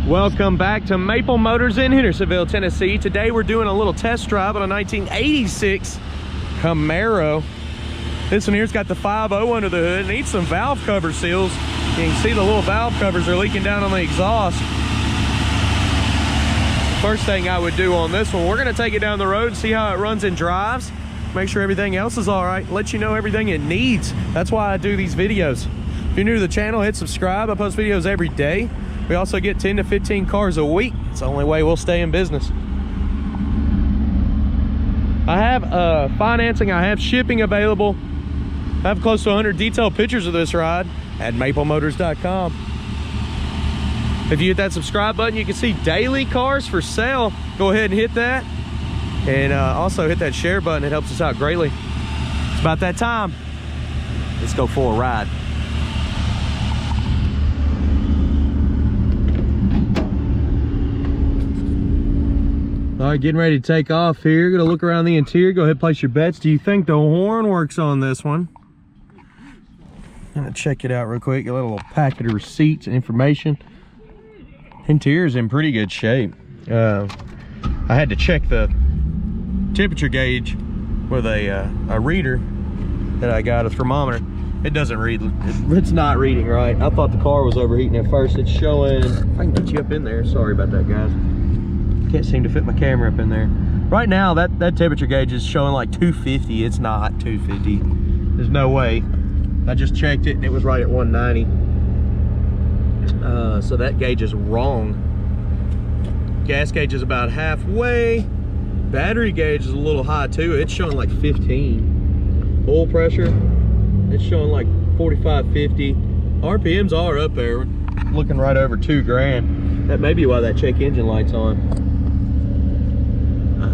Welcome back to Maple Motors in Hendersonville, Tennessee. Today we're doing a little test drive on a 1986 Camaro. This one here's got the 5.0 under the hood. It needs some valve cover seals. You can see the little valve covers are leaking down on the exhaust. First thing I would do on this one, we're gonna take it down the road and see how it runs and drives. Make sure everything else is all right. Let you know everything it needs. That's why I do these videos. If you're new to the channel, hit subscribe. I post videos every day. We also get 10 to 15 cars a week. It's the only way we'll stay in business. I have financing, I have shipping available. I have close to 100 detailed pictures of this ride at maplemotors.com. If you hit that subscribe button, you can see daily cars for sale. Go ahead and hit that. And also hit that share button. It helps us out greatly. It's about that time. Let's go for a ride. All right, getting ready to take off here. Gonna look around the interior. Go ahead and place your bets. Do you think the horn works on this one? I'm gonna check it out real quick. Get a little packet of receipts and information. Interior is in pretty good shape. I had to check the temperature gauge with a reader that I got, a thermometer. It doesn't read. It's not reading right. I thought the car was overheating at first. It's showing. If I can get you up in there. Sorry about that, guys. Can't seem to fit my camera up in there. Right now, that temperature gauge is showing like 250. It's not 250. There's no way. I just checked it and it was right at 190. So that gauge is wrong. Gas gauge is about halfway. Battery gauge is a little high too. It's showing like 15. Oil pressure, it's showing like 45, 50. RPMs are up there, looking right over 2 grand. That may be why that check engine light's on.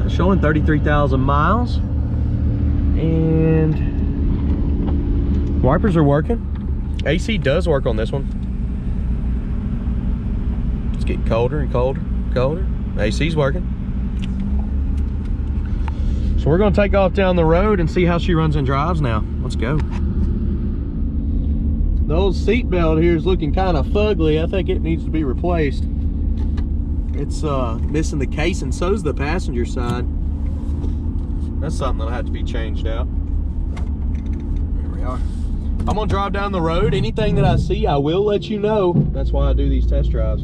Showing 33,000 miles. And wipers are working. AC does work on this one. It's getting colder and colder and colder. AC's working. So we're gonna take off down the road and see how she runs and drives now. Let's go. The old seat belt here is looking kind of fugly. I think it needs to be replaced. It's missing the case, and so's the passenger side. That's something that'll have to be changed out. Here we are. I'm gonna drive down the road. Anything that I see, I will let you know. That's why I do these test drives.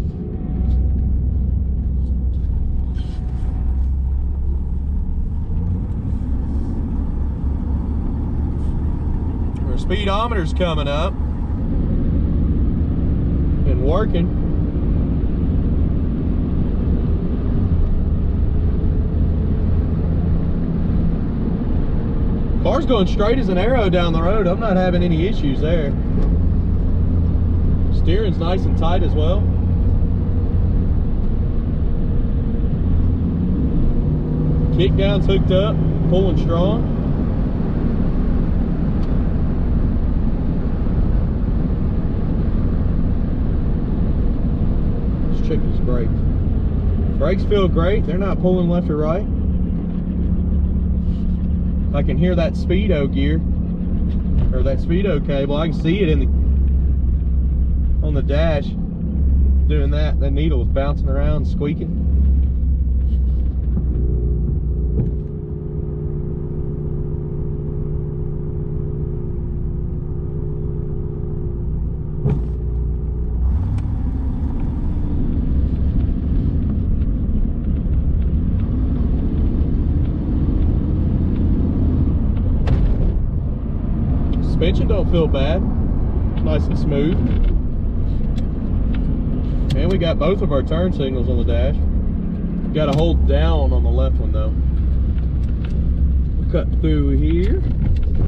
Our speedometer's coming up and working. Car's going straight as an arrow down the road. I'm not having any issues there. Steering's nice and tight as well. Kick down's hooked up, pulling strong. Let's check these brakes. Brakes feel great. They're not pulling left or right. I can hear that speedo gear or that speedo cable. I can see it on the dash doing that. That needle is bouncing around, squeaking. Suspension don't feel bad, nice and smooth. And we got both of our turn signals on the dash. Got to hold down on the left one though. We'll cut through here.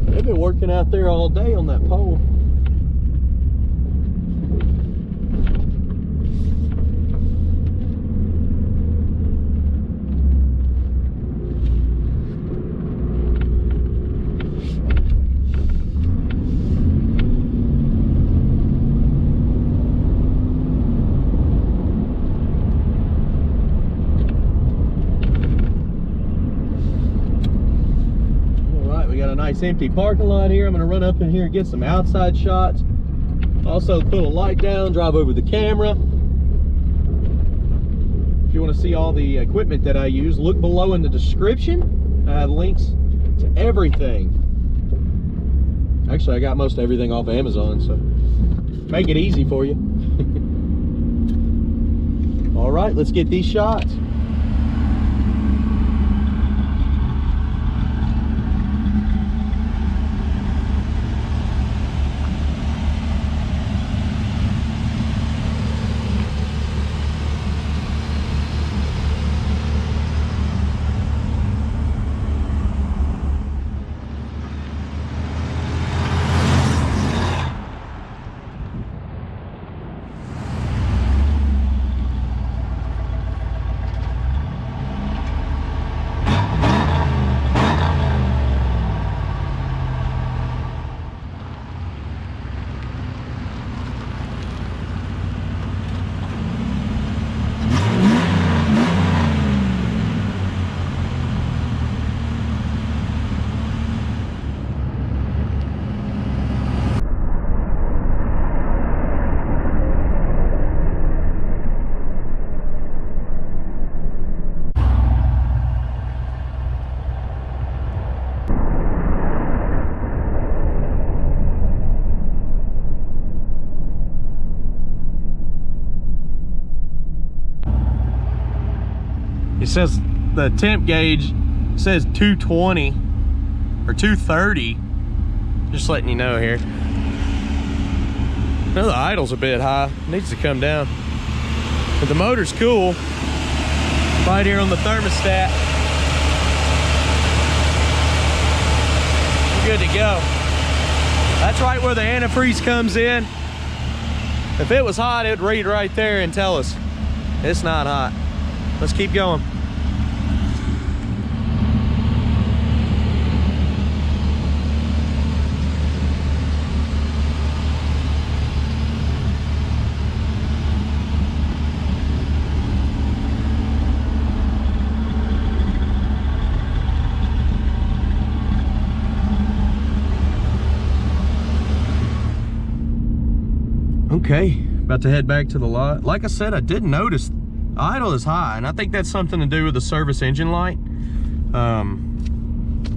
They've been working out there all day on that pole. Nice empty parking lot here. I'm going to run up in here and get some outside shots. Also put a light down, drive over the camera. If you want to see all the equipment that I use, look below in the description. I have links to everything. Actually, I got most everything off of Amazon, so make it easy for you. All right, let's get these shots. It says the temp gauge says 220 or 230. Just letting you know here. I know the idle's a bit high. It needs to come down. But the motor's cool. Right here on the thermostat. We're good to go. That's right where the antifreeze comes in. If it was hot, it'd read right there and tell us it's not hot. Let's keep going. Okay, about to head back to the lot. Like I said, I did notice idle is high, and I think that's something to do with the service engine light.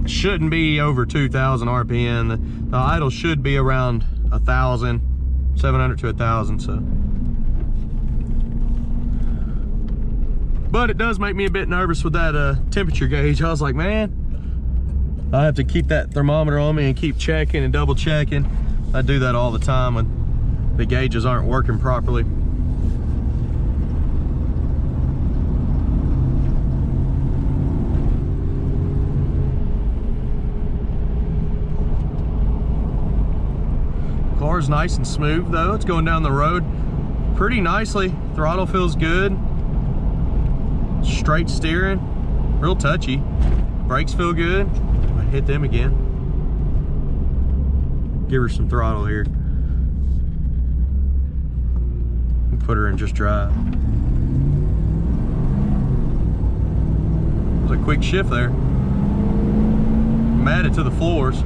Shouldn't be over 2,000 RPM. The idle should be around 1,000, 700 to 1,000. So, but it does make me a bit nervous with that temperature gauge. I was like, man, I have to keep that thermometer on me and keep checking and double checking. I do that all the time when the gauges aren't working properly. Car's nice and smooth though. It's going down the road pretty nicely. Throttle feels good. Straight steering, real touchy. Brakes feel good. I hit them again. Give her some throttle here. Put her in just drive. It was a quick shift there. Matted to the floors.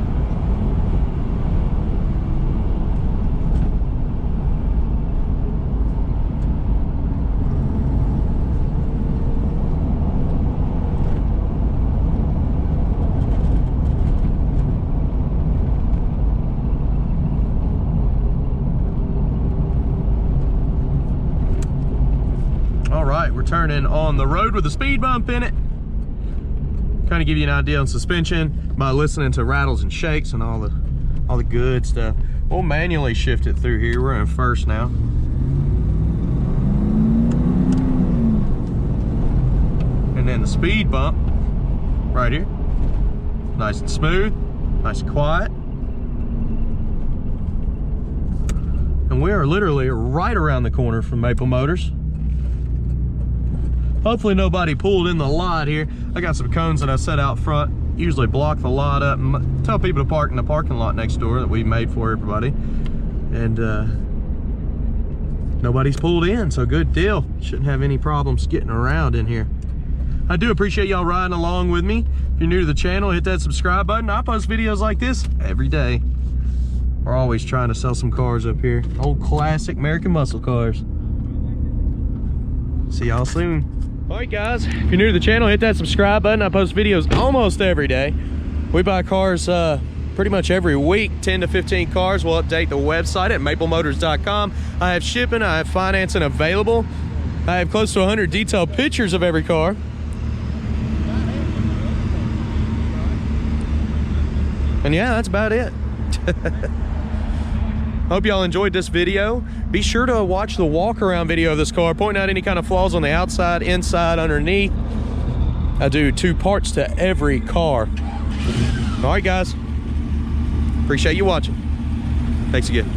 We're turning on the road with a speed bump in it. Kind of give you an idea on suspension by listening to rattles and shakes and all the good stuff. We'll manually shift it through here. We're in first now. And then the speed bump right here. Nice and smooth, nice and quiet. And we are literally right around the corner from Maple Motors. Hopefully nobody pulled in the lot here. I got some cones that I set out front, usually block the lot up and tell people to park in the parking lot next door that we made for everybody. And nobody's pulled in, so good deal. Shouldn't have any problems getting around in here. I do appreciate y'all riding along with me. If you're new to the channel, hit that subscribe button. I post videos like this every day. We're always trying to sell some cars up here. Old classic American muscle cars. See y'all soon. All right, guys, if you're new to the channel, hit that subscribe button. I post videos almost every day. We buy cars pretty much every week, 10 to 15 cars. We'll update the website at maplemotors.com. I have shipping, I have financing available. I have close to 100 detailed pictures of every car. And yeah, that's about it. Hope y'all enjoyed this video. Be sure to watch the walk around video of this car, pointing out any kind of flaws on the outside, inside, underneath. I do 2 parts to every car. All right, guys. Appreciate you watching. Thanks again.